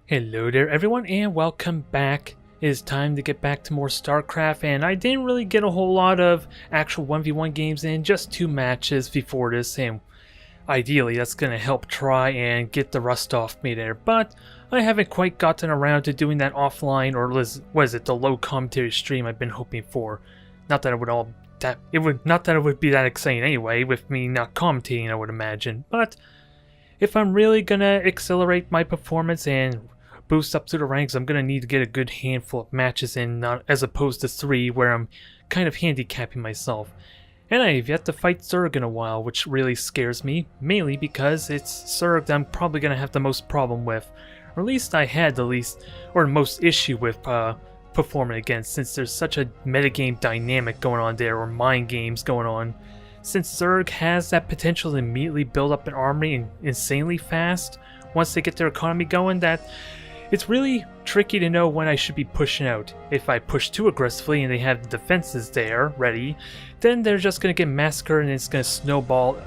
Hello there everyone and welcome back. It is time to get back to more Starcraft, and I didn't really get a whole lot of actual 1v1 games in, just 2 matches before this, and ideally that's going to help try and get the rust off me there, but I haven't quite gotten around to doing that offline, or what is it, the low commentary stream I've been hoping for. Not that it would be that exciting anyway with me not commentating, I would imagine, but if I'm really gonna accelerate my performance and boost up to the ranks, I'm gonna need to get a good handful of matches in, as opposed to 3 where I'm kind of handicapping myself. And I have yet to fight Zerg in a while, which really scares me, mainly because it's Zerg that I'm probably gonna have the most problem with, or at least I had the least, or the most issue with performing against, since there's such a metagame dynamic going on there, or mind games going on. Since Zerg has that potential to immediately build up an army insanely fast once they get their economy going, that it's really tricky to know when I should be pushing out. If I push too aggressively and they have the defenses there ready, then they're just going to get massacred and it's going to snowball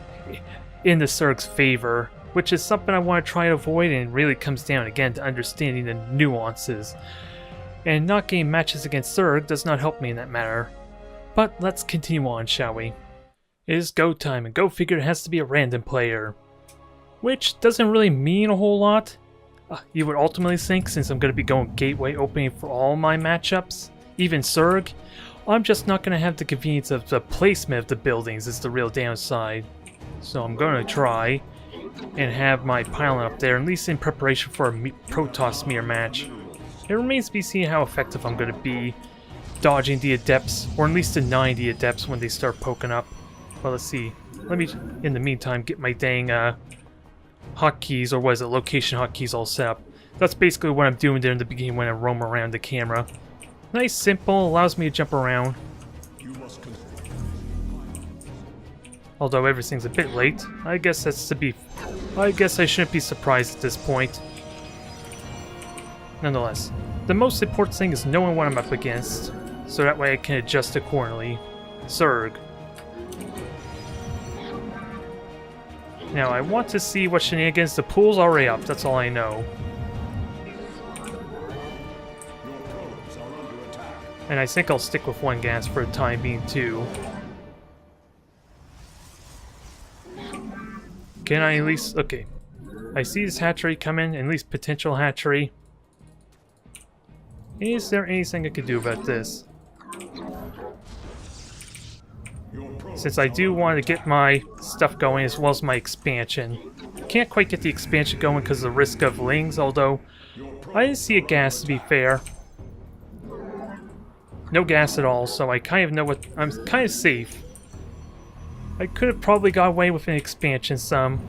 in the Zerg's favor, which is something I want to try to avoid, and it really comes down again to understanding the nuances. And not getting matches against Zerg does not help me in that matter. But let's continue on, shall we? It is go time, and go figure it has to be a random player. Which doesn't really mean a whole lot, you would ultimately think, since I'm going to be going gateway opening for all my matchups, even Zerg. I'm just not going to have the convenience of the placement of the buildings is the real downside. So I'm going to try and have my pylon up there, at least in preparation for a Protoss mirror match. It remains to be seen how effective I'm going to be dodging the adepts, or at least denying the adepts when they start poking up. Well, let's see. Let me, in the meantime, get my dang hotkeys, or what is it, location hotkeys all set up. That's basically what I'm doing there in the beginning when I roam around the camera. Nice, simple, allows me to jump around. Although everything's a bit late, I guess I guess I shouldn't be surprised at this point. Nonetheless, the most important thing is knowing what I'm up against, so that way I can adjust accordingly. Zerg. Now, I want to see what shenanigans. The pool's already up, that's all I know. And I think I'll stick with 1 gas for the time being, too. Can I at least... Okay. I see this hatchery coming, at least potential hatchery. Is there anything I could do about this? Since I do want to get my stuff going as well as my expansion. Can't quite get the expansion going because of the risk of lings, although I didn't see a gas, to be fair. No gas at all, so I kind of know what... I'm kind of safe. I could have probably got away with an expansion some.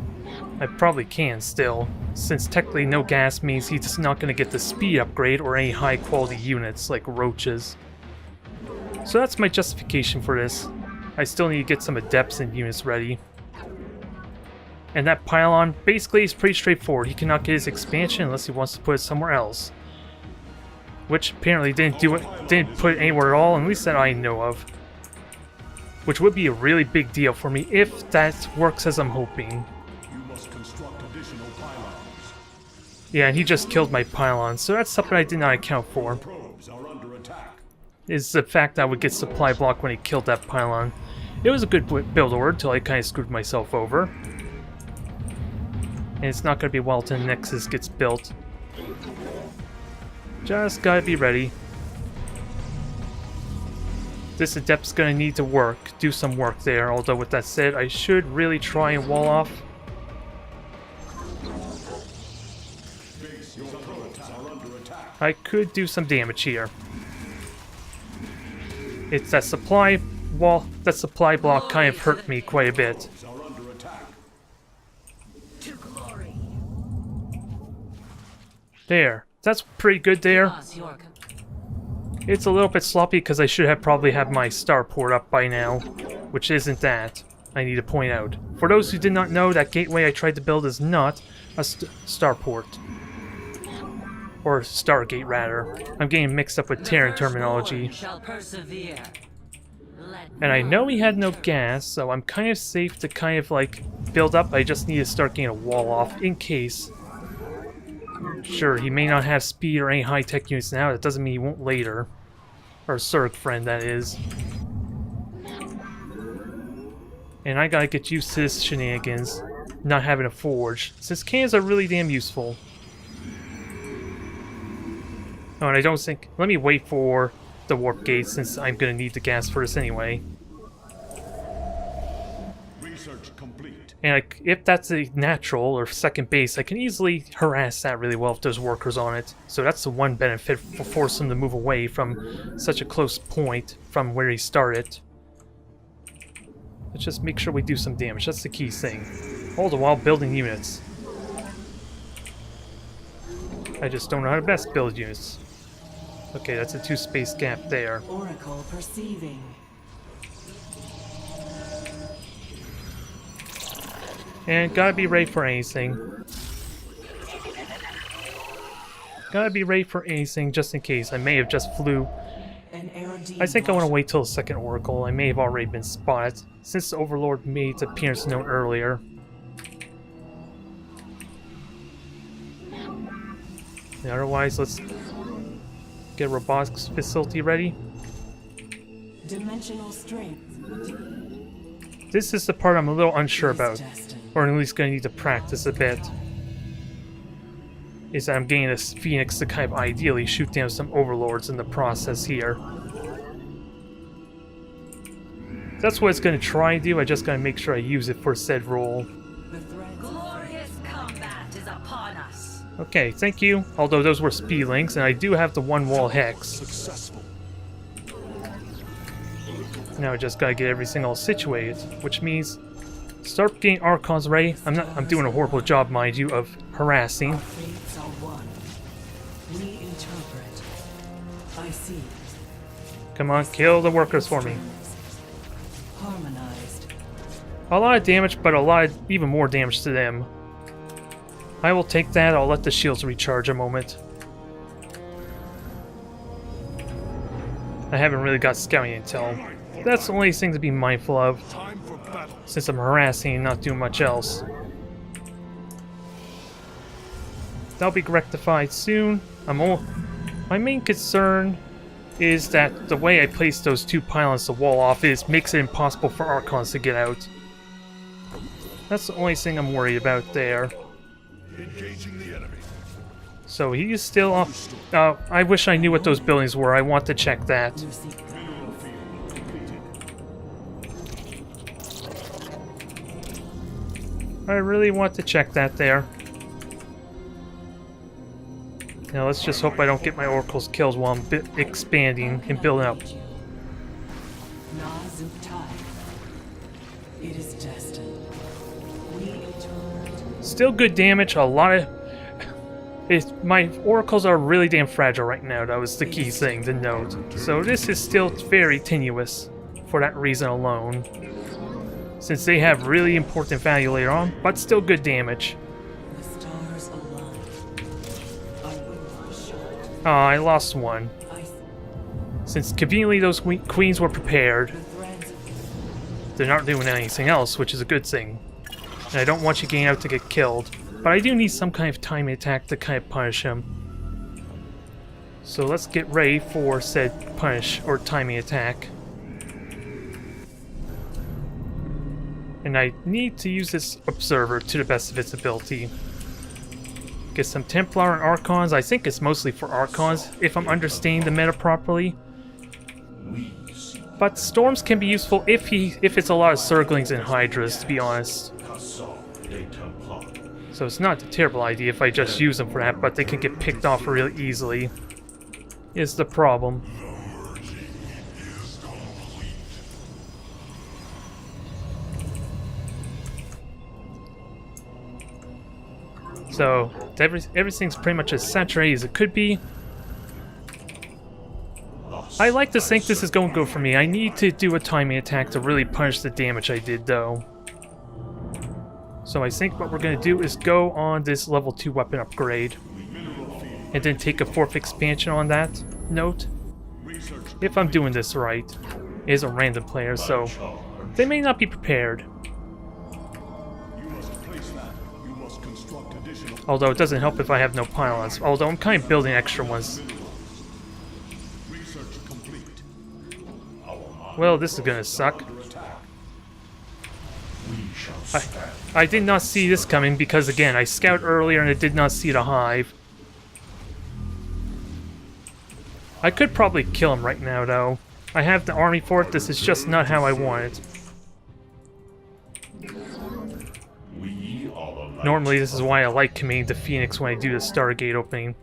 I probably can still, since technically no gas means he's just not going to get the speed upgrade or any high quality units like roaches. So that's my justification for this. I still need to get some adepts and units ready. And that pylon basically is pretty straightforward. He cannot get his expansion unless he wants to put it somewhere else. Which apparently didn't put it anywhere at all, at least that I know of. Which would be a really big deal for me if that works as I'm hoping. Yeah, and he just killed my pylon, so that's something I did not account for. Is the fact that I would get supply block when he killed that pylon. It was a good build order until I kind of screwed myself over. And it's not going to be well until Nexus gets built. Just gotta be ready. This adept's going to need to do some work there, although with that said, I should really try and wall off. I could do some damage here. It's that supply wall, that supply block kind of hurt me quite a bit. There, that's pretty good there. It's a little bit sloppy because I should have probably had my starport up by now, which isn't that, I need to point out. For those who did not know, that gateway I tried to build is not a starport. Or Stargate, rather. I'm getting mixed up with Terran terminology. And I know he had no gas, so I'm kind of safe to kind of like build up. I just need to start getting a wall off in case. Sure, he may not have speed or any high-tech units now, that doesn't mean he won't later. Or Zerg friend, that is. And I gotta get used to this shenanigans, not having a forge, since cannons are really damn useful. Oh, and I don't think... Let me wait for the warp gate, since I'm gonna need the gas for this anyway. Research complete. And if that's a natural or second base, I can easily harass that really well if there's workers on it. So that's the one benefit for forcing him to move away from such a close point from where he started. Let's just make sure we do some damage. That's the key thing. All the while building units. I just don't know how to best build units. Okay, that's a 2-space gap there. Oracle perceiving. And gotta be ready for anything. Gotta be ready for anything just in case. I may have just flew. I think I want to wait till the second Oracle. I may have already been spotted, since the Overlord made its appearance known earlier. And otherwise, let's get a robotics facility ready. Dimensional strength. This is the part I'm a little unsure about, or at least going to need to practice a bit. Is that I'm getting this Phoenix to kind of ideally shoot down some Overlords in the process here. That's what it's going to try and do, I just got to make sure I use it for said role. Glorious combat is upon us. Okay, thank you. Although those were speedlings, and I do have the one wall hex. Successful. Now I just gotta get everything all situated, which means start getting Archons ready. I'm doing a horrible job, mind you, of harassing. Our fates are one. We interpret. I see. Come on, kill the workers for me. Harmonized. A lot of damage, but even more damage to them. I will take that. I'll let the shields recharge a moment. I haven't really got scouting intel. That's the only thing to be mindful of, Time for battle. since I'm harassing and not doing much else. That'll be rectified soon. My main concern is that the way I place those 2 pylons to wall off makes it impossible for Archons to get out. That's the only thing I'm worried about there. Engaging the enemy. So he is still off. I wish I knew what those buildings were. I want to check that. Mineral field completed. I really want to check that there. Now let's just hope I don't get my oracles killed while I'm expanding and building up. It is destined. We interpret. Still good damage. A lot of. My oracles are really damn fragile right now. That was the key thing to note. So this is still very tenuous for that reason alone. Since they have really important value later on, but still good damage. The stars align. Our will is short. Oh, I lost one. I see. Since conveniently those queens were prepared, The threads of they're not doing anything else, which is a good thing. And I don't want you getting out to get killed. But I do need some kind of timing attack to kind of punish him. So let's get ready for said punish or timing attack. And I need to use this observer to the best of its ability. Get some Templar and Archons. I think it's mostly for Archons, if I'm understanding the meta properly. But Storms can be useful if it's a lot of Zerglings and Hydras, to be honest. So it's not a terrible idea if I just use them for that, but they can get picked off really easily. Is the problem. So everything's pretty much as saturated as it could be. I like to think this is going to go for me. I need to do a timing attack to really punish the damage I did, though. So I think what we're going to do is go on this level 2 weapon upgrade. And then take a 4th expansion on that note. If I'm doing this right. It is a random player, so they may not be prepared. You must place that. You must construct additional. Although it doesn't help if I have no pylons. Although I'm kind of building extra ones. Research complete. Well, this is gonna suck. Under attack. We shall stand. I did not see this coming because, again, I scouted earlier and I did not see the hive. I could probably kill him right now, though. I have the army for it. This is just not how I want it. We are the light. Normally, this is why I like commanding the Phoenix when I do the Stargate opening.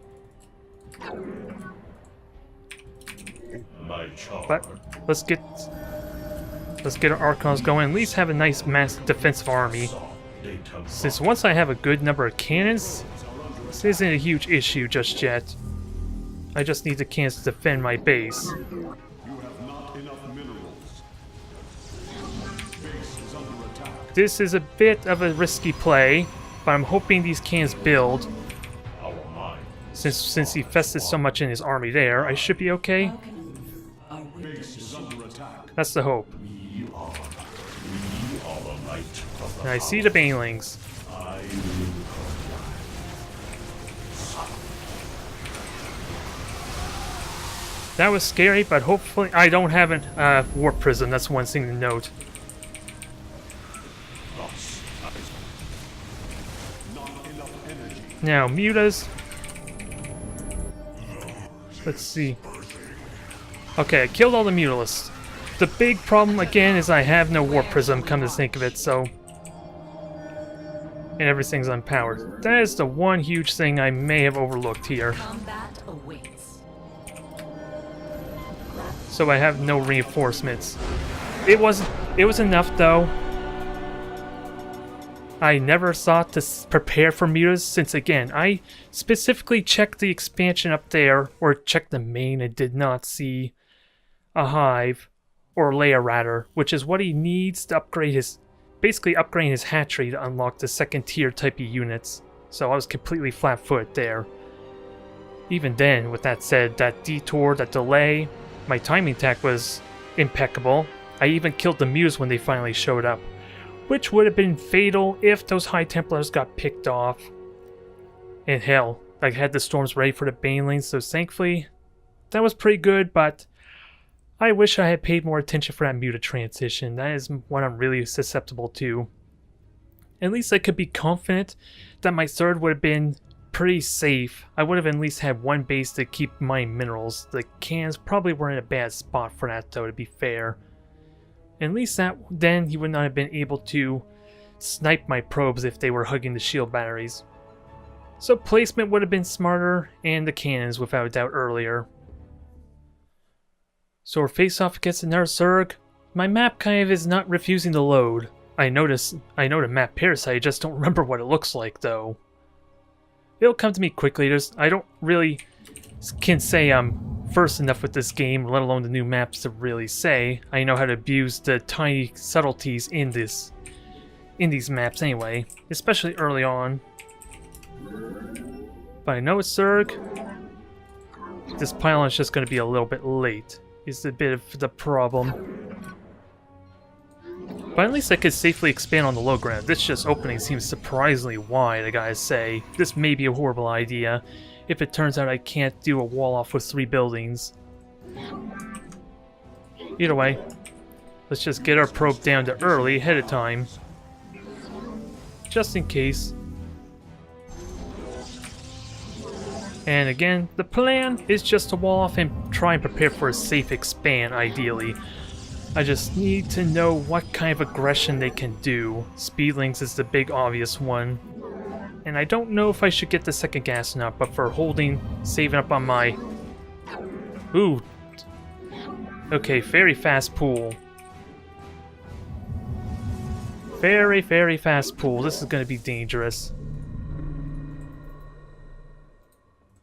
My charge. But let's get our Archons going. At least have a nice mass defensive army. Deter. Since once I have a good number of cannons, this isn't a huge issue just yet. I just need the cannons to defend my base. You have not enough minerals. Base is under attack. This is a bit of a risky play, but I'm hoping these cannons build. Our mind. Since he fested so much in his army there, I should be okay. Our Base is under attack. That's the hope. We are the light of the And I see the banelings. I will That was scary, but hopefully I don't have a warp prism. That's one thing to note. cross. Not enough energy. Now, mutas. Let's see. Okay, I killed all the mutalisks. The big problem again is I have no warp prism, come to think of it, so. And everything's unpowered. That is the one huge thing I may have overlooked here. Combat awaits. So I have no reinforcements. It was enough though. I never thought to prepare for mutas since again I specifically checked the expansion up there or checked the main and did not see a hive or layer rather, which is what he needs to upgrade his upgrading his hatchery to unlock the second tier type of units. So I was completely flat-footed there. Even then, with that said, that detour, that delay, my timing attack was impeccable. I even killed the Muse when they finally showed up, which would have been fatal if those High Templars got picked off. And hell, I had the storms ready for the banelings, so thankfully that was pretty good, but I wish I had paid more attention for that muta transition. That is what I'm really susceptible to. At least I could be confident that my third would have been pretty safe. I would have at least had one base to keep mining minerals. The cans probably were in a bad spot for that though, to be fair. At least that then he would not have been able to snipe my probes if they were hugging the shield batteries. So placement would have been smarter, and the cannons without a doubt earlier. So we're face off against another Zerg. My map kind of is not refusing to load. I know the map Parasite, I just don't remember what it looks like though. It'll come to me quickly. I don't really can say I'm versed enough with this game, let alone the new maps, to really say. I know how to abuse the tiny subtleties in these maps anyway, especially early on. But I know it's Zerg. This pylon is just going to be a little bit late. Is a bit of the problem. But at least I could safely expand on the low ground. This just opening seems surprisingly wide, I gotta say. This may be a horrible idea if it turns out I can't do a wall off with 3 buildings. Either way, let's just get our probe down to early ahead of time. Just in case. And again, the plan is just to wall off and try and prepare for a safe expand, ideally. I just need to know what kind of aggression they can do. Speedlings is the big obvious one. And I don't know if I should get the second gas or not, but for saving up on my... Ooh. Okay, very fast pool. Very, very fast pool. This is going to be dangerous.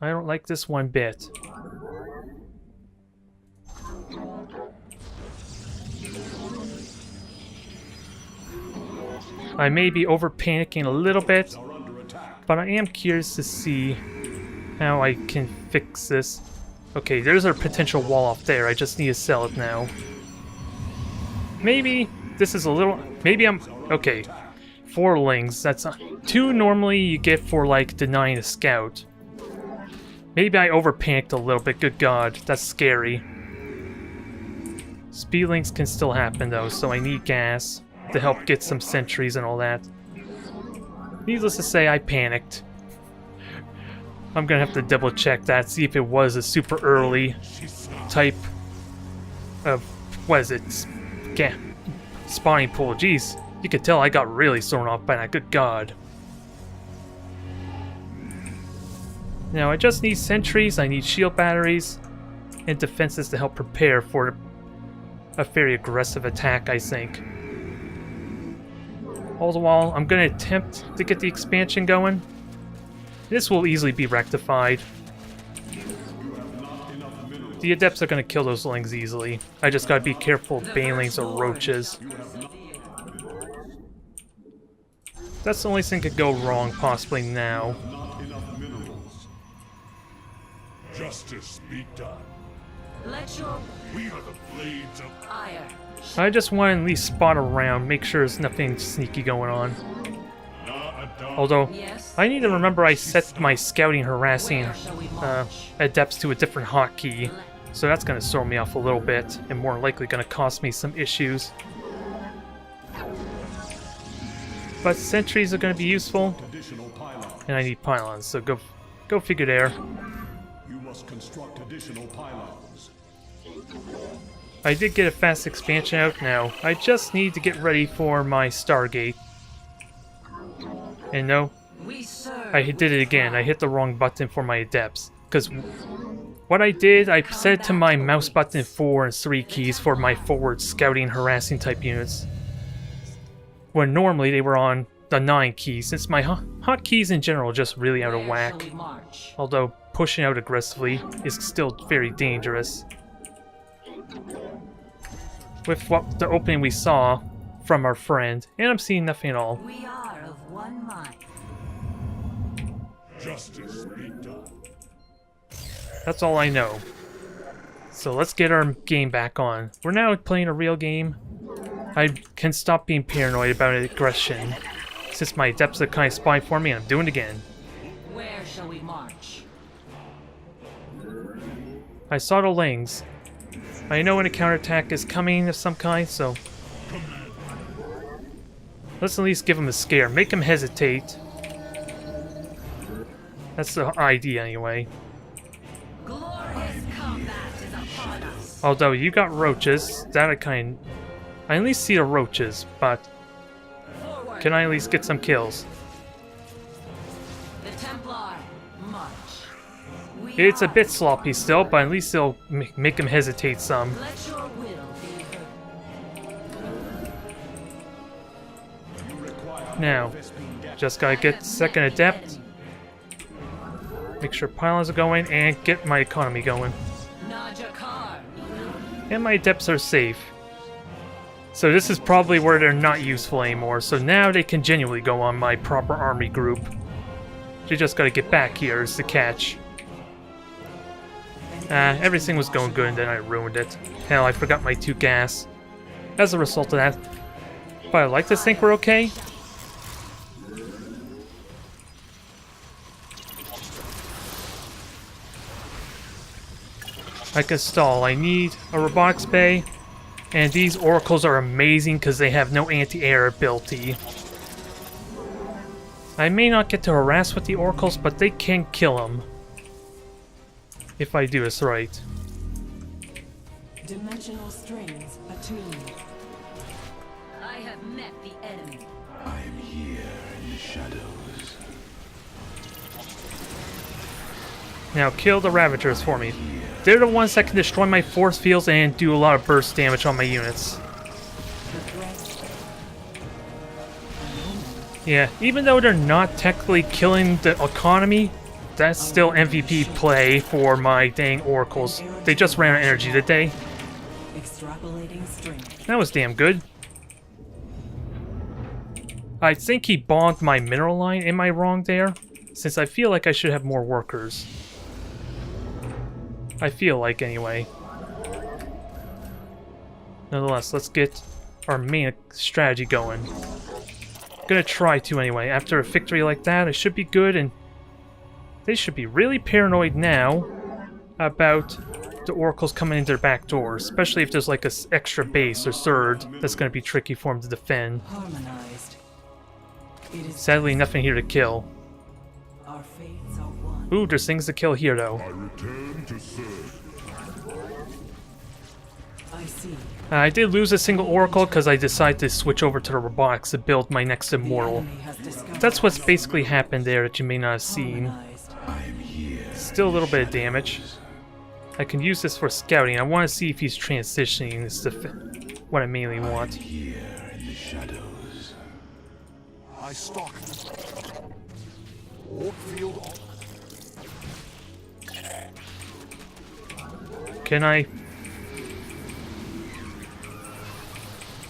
I don't like this one bit. I may be over panicking a little bit, but I am curious to see how I can fix this. Okay, there's our potential wall off there. I just need to sell it now. Maybe this is a little... Maybe I'm... Okay. 4 lings. That's... 2 normally you get for like denying a scout. Maybe I over-panicked a little bit, good god, that's scary. Speed links can still happen though, so I need gas to help get some sentries and all that. Needless to say, I panicked. I'm gonna have to double check that, see if it was a super early type of, what is it? Spawning pool. Jeez, you could tell I got really thrown off by that, good god. Now I just need sentries, I need shield batteries, and defenses to help prepare for a very aggressive attack, I think. All the while, I'm going to attempt to get the expansion going. This will easily be rectified. The adepts are going to kill those lings easily. I just got to be careful of banelings or roaches. That's the only thing that could go wrong possibly now. Justice be done. We are the blades of ire. I just want to at least spot around, make sure there's nothing sneaky going on. Although, Yes. I need to remember I set my scouting harassing adepts to a different hotkey, so that's going to throw me off a little bit, and more likely going to cost me some issues. But sentries are going to be useful, and I need pylons, so go figure there. You must construct additional pylons. I did get a fast expansion out now. I just need to get ready for my Stargate. And no, I did it again. I hit the wrong button for my adepts. Because what I did, I set it to my mouse button 4 and 3 keys for my forward scouting harassing type units. When normally they were on the 9 keys, since my hotkeys in general are just really out of whack. Although pushing out aggressively is still very dangerous. With what the opening we saw from our friend, and I'm seeing nothing at all. We are of one mind. Justice be done. That's all I know. So let's get our game back on. We're now playing a real game. I can stop being paranoid about aggression, since my adepts are kind of spying for me, and I'm doing it again. Where shall we march? I saw the lings. I know when a counterattack is coming of some kind, so let's at least give them a scare. Make them hesitate. That's the idea, anyway. Glorious combat is upon us. Although you got roaches, that I at least see the roaches, but Forward. can I at least get some kills? The Templar march. We It's a are bit sloppy still, but at least it'll make them hesitate some. Let your will be heard. Now, just gotta get second adept, make sure pylons are going, and get my economy going. Najakar. And my adepts are safe. So this is probably where they're not useful anymore, so now they can genuinely go on my proper army group. You just gotta get back here is the catch. Everything was going good and then I ruined it. Hell, I forgot my 2 gas. As a result of that. But I like to think we're okay. I can stall. I need a robotics bay. And these oracles are amazing because they have no anti-air ability. I may not get to harass with the oracles, but they can kill them. If I do this right. Dimensional strings attuned. I have met the enemy. I am here in the shadows. Now kill the Ravagers for me. They're the ones that can destroy my force fields and do a lot of burst damage on my units. Yeah, even though they're not technically killing the economy, that's still MVP play for my dang oracles. They just ran out of energy, did they? Extrapolating strength. That was damn good. I think he bombed my mineral line. Am I wrong there? Since I feel like I should have more workers. I feel like, anyway. Nonetheless, let's get our main strategy going. Gonna try to anyway. After a victory like that, I should be good, and they should be really paranoid now about the oracles coming in their back doors, especially if there's like a extra base or third that's gonna be tricky for them to defend. Harmonized. It is Sadly, nothing here to kill. our fates are one. Ooh, there's things to kill here though. I return to serve. I see. I did lose a single oracle because I decided to switch over to the robotics to build my next immortal. Enemy has discovered That's what's basically happened there that you may not have seen. harmonized. Still a little bit of damage. I can use this for scouting. I want to see if he's transitioning. This is what I mainly want. Here in the shadows. I stalk. Orkfield. Can I?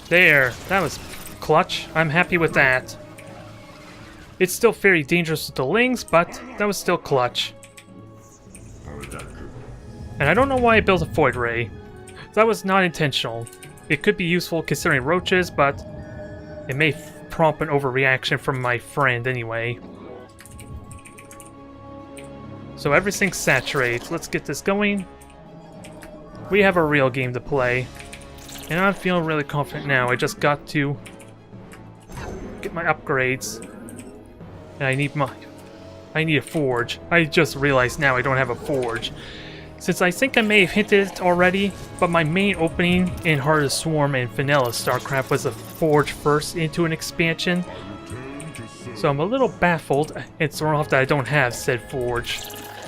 There. That was clutch. I'm happy with that. It's still very dangerous with the lings, but that was still clutch. And I don't know why I built a void ray. That was not intentional. It could be useful considering roaches, but it may prompt an overreaction from my friend anyway. So everything's saturated. Let's get this going. We have a real game to play. And I'm feeling really confident now. I just got to get my upgrades. And I need a forge. I just realized now I don't have a forge. Since I think I may have hinted it already, but my main opening in Heart of the Swarm and Vanilla Starcraft was a forge first into an expansion. So I'm a little baffled and thrown off that I don't have said forge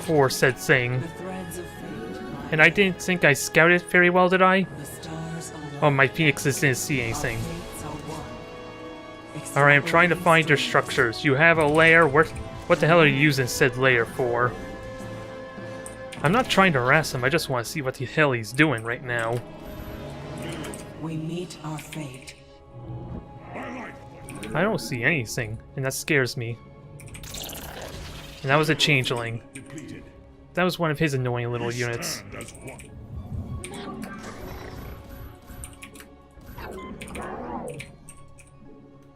for said thing. The threads of fate. And I didn't think I scouted very well, did I? The stars align. Oh, my phoenixes didn't see anything. Our fates are one. Alright, I'm trying to find your structures. You have a lair. What the hell are you using said lair for? I'm not trying to harass him. I just want to see what the hell he's doing right now. We meet our fate. I don't see anything, and that scares me. And that was a changeling. That was one of his annoying little units.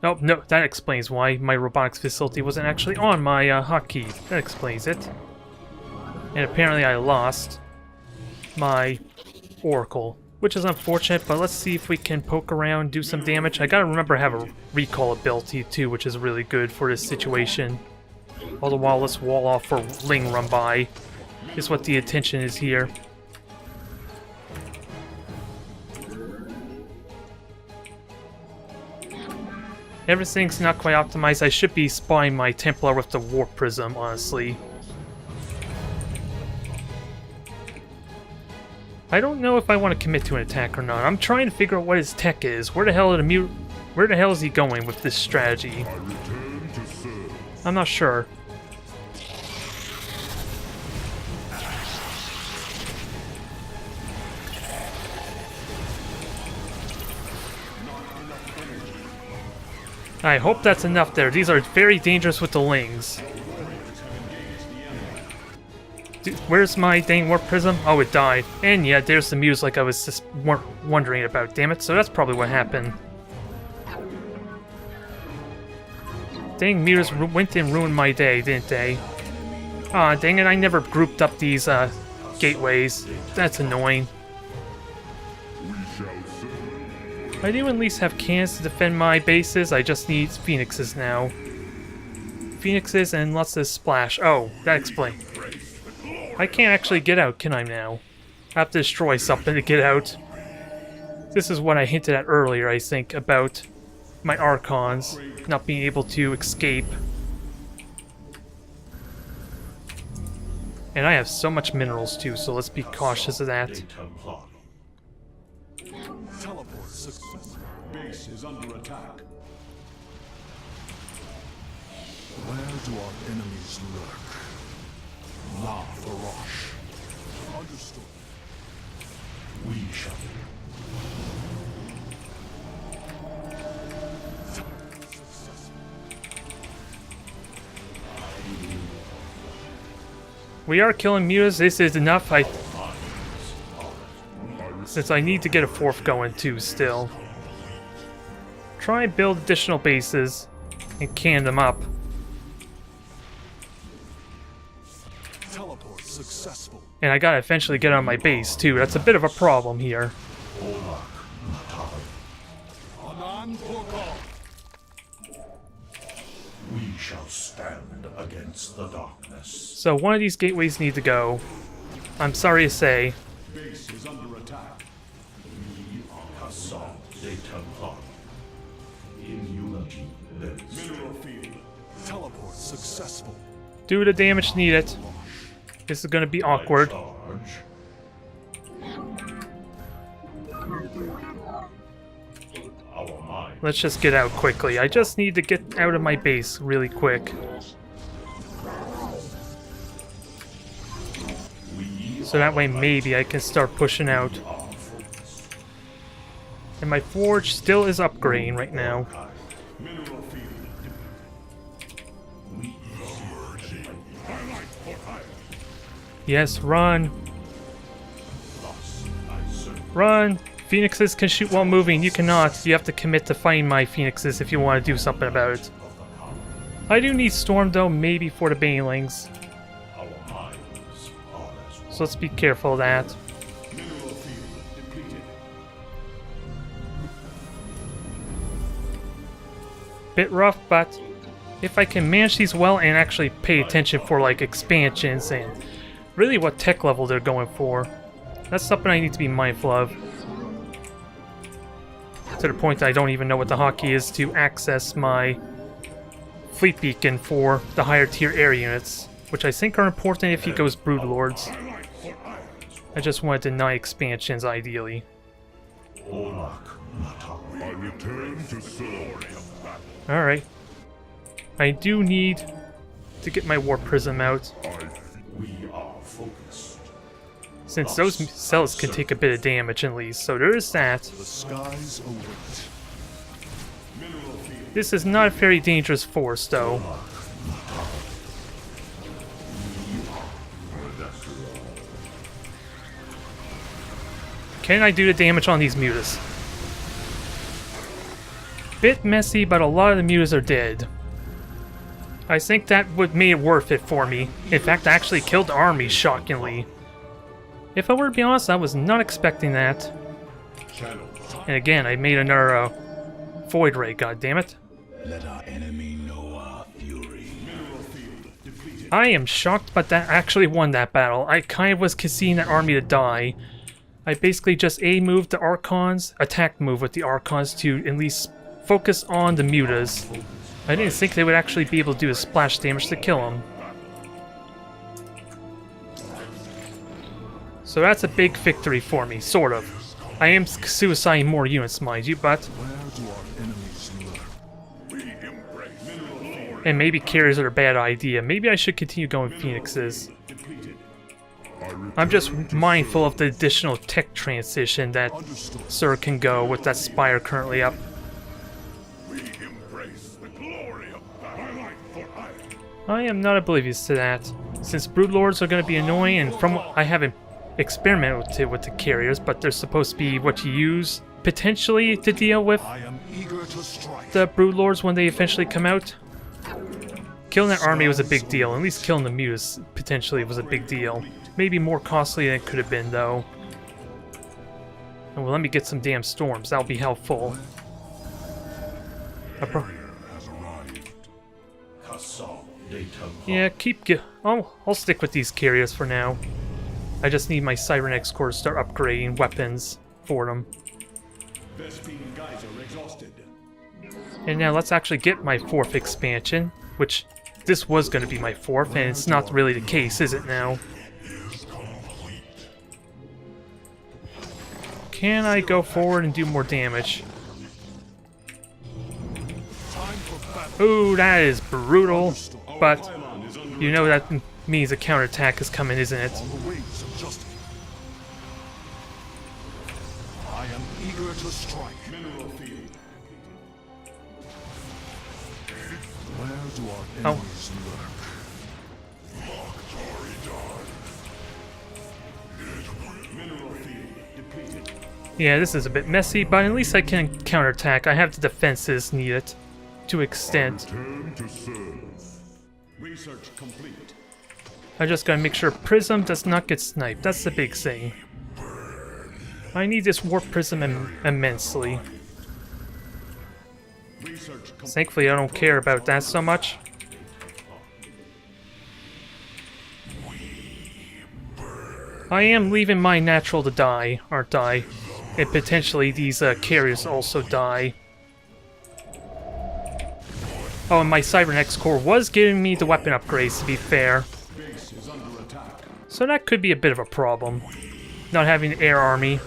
Oh, no, that explains why my robotics facility wasn't actually on my hotkey. That explains it. And apparently I lost my oracle, which is unfortunate, but let's see if we can poke around, do some damage. I gotta remember I have a recall ability too, which is really good for this situation. All the while, let's wall off for Ling run by, is what the intention is here. Everything's not quite optimized. I should be spying my Templar with the Warp Prism, honestly. I don't know if I want to commit to an attack or not. I'm trying to figure out what his tech is. Where the hell is he going with this strategy? I'm not sure. I hope that's enough there. These are very dangerous with the lings. Dude, where's my dang warp prism? Oh, it died. And yeah, there's the muse like I was just wondering about. Damn it, so that's probably what happened. Dang, mirrors went and ruined my day, didn't they? Aw, dang it, I never grouped up these gateways. That's annoying. I do at least have cannons to defend my bases. I just need phoenixes now. Phoenixes and lots of splash. Oh, that explains. I can't actually get out, can I now? I have to destroy something to get out. This is what I hinted at earlier, I think, about my Archons not being able to escape. And I have so much minerals too, so let's be cautious of that. Teleport success. Base is under attack. Where do our enemies lurk? La Faroche. Understood. We shall. We are killing mutas. This is enough. Since I need to get a fourth going too still. Try and build additional bases. and can them up. Teleport successful. And I gotta eventually get on my base too. That's a bit of a problem here. Anan Porkal. We shall stand against the darkness. So one of these gateways need to go. I'm sorry to say. Base is under attack. We are Assault Deter. In unity, mineral field. Teleport successful. Do the damage needed. This is gonna be awkward. Let's just get out quickly. I just need to get out of my base really quick. So that way maybe I can start pushing out. And my forge still is upgrading right now. Yes, run! Run! Phoenixes can shoot while moving, you cannot. You have to commit to find my phoenixes if you want to do something about it. I do need storm though, maybe for the banelings. So let's be careful of that. Bit rough, but if I can manage these well and actually pay attention for like expansions and really what tech level they're going for, that's something I need to be mindful of. To the point that I don't even know what the hotkey is to access my fleet beacon for the higher tier air units, which I think are important if he goes Broodlords. I just want to deny expansions ideally. Alright. I do need to get my Warp Prism out, since those cells can take a bit of damage at least, so there is that. The skies await. This is not a very dangerous force though. Can I do the damage on these mutas? Bit messy, but a lot of the mutas are dead. I think that would make it worth it for me. In fact, I actually killed the army, shockingly. If I were to be honest, I was not expecting that. And again, I made another Void Ray, goddammit. Let our enemy know our fury. I am shocked, but that actually won that battle. I kind of was conceding that army to die. I basically just moved the Archons, attack move with the Archons to at least focus on the mutas. I didn't think they would actually be able to do the splash damage to kill them. So that's a big victory for me, sort of. I am suiciding more units, mind you, but... And maybe carriers are a bad idea. Maybe I should continue going Phoenixes. I'm just mindful of the additional tech transition that Zerg can go with that Spire currently up. I am not oblivious to that, since Broodlords are going to be annoying, and from what I haven't experimented with the carriers, but they're supposed to be what you use potentially to deal with the Broodlords when they eventually come out. Killing that army was a big deal, at least killing the mutas potentially was a big deal. Maybe more costly than it could have been though. And well, let me get some damn storms, that'll be helpful. Yeah, I'll stick with these carriers for now. I just need my Siren X Core to start upgrading weapons for them. And now let's actually get my 4th expansion, which this was going to be my 4th, and it's not really the case, is it now? Can I go forward and do more damage? Ooh, that is brutal, but you know that means a counterattack is coming, isn't it? I am eager to strike. Where do our enemies lurk? Yeah, this is a bit messy, but at least I can counterattack. I have the defenses needed to extent. Return to serve. Research complete. I just gotta make sure Prism does not get sniped. That's the big thing. I need this Warp Prism immensely. Research complete. Thankfully, I don't care about that so much. I am leaving my natural to die, aren't I? And potentially these carriers also die. Oh, and my Cybernetics core was giving me the weapon upgrades, to be fair. Base is under attack. So that could be a bit of a problem. Not having an air army.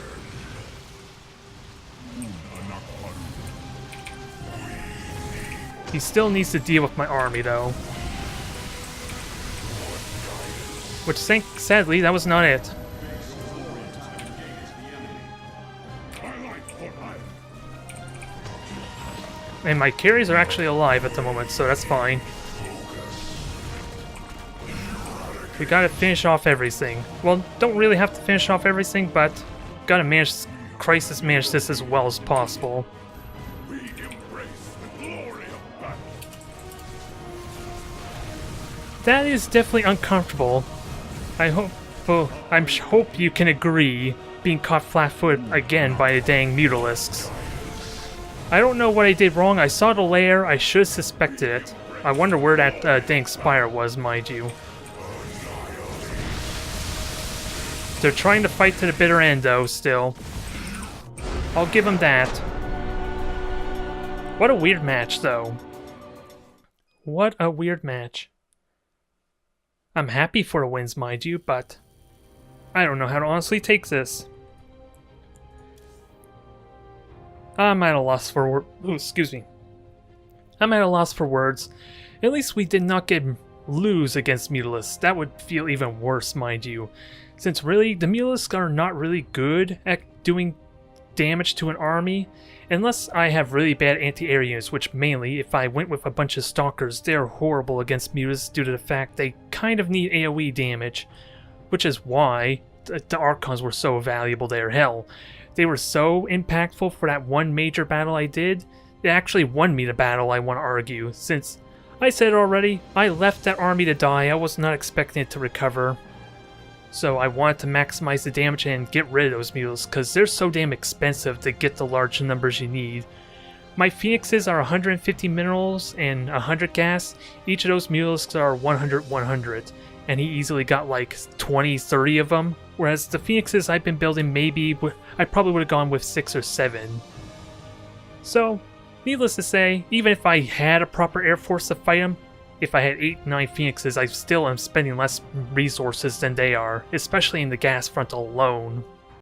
He still needs to deal with my army, though. Which, sadly, that was not it. And my carries are actually alive at the moment, so that's fine. We gotta finish off everything. Well, don't really have to finish off everything, but gotta crisis manage this as well as possible. We embrace the glory of battle. That is definitely uncomfortable. I hope you can agree, being caught flat-footed again by the dang Mutalisks. I don't know what I did wrong. I saw the lair. I should have suspected it. I wonder where that dang spire was, mind you. They're trying to fight to the bitter end, though, still. I'll give them that. What a weird match, though. What a weird match. I'm happy for the wins, mind you, but I don't know how to honestly take this. I'm at a loss for I'm at a loss for words. At least we did not lose against Mutalisks. That would feel even worse, mind you. Since really, the Mutalisks are not really good at doing damage to an army, unless I have really bad anti-air units, which mainly, if I went with a bunch of Stalkers, they're horrible against Mutalisks due to the fact they kind of need AoE damage, which is why the Archons were so valuable there. Hell, they were so impactful for that one major battle I did. It actually won me the battle, I want to argue, since I said it already, I left that army to die. I was not expecting it to recover. So I wanted to maximize the damage and get rid of those Mutalisks, because they're so damn expensive to get the large numbers you need. My Phoenixes are 150 minerals and 100 gas. Each of those Mutalisks are 100, and he easily got like 20, 30 of them. Whereas the Phoenixes I've been building, I probably would have gone with 6 or 7. So, needless to say, even if I had a proper air force to fight them, if I had 8, 9 Phoenixes, I still am spending less resources than they are, especially in the gas front alone.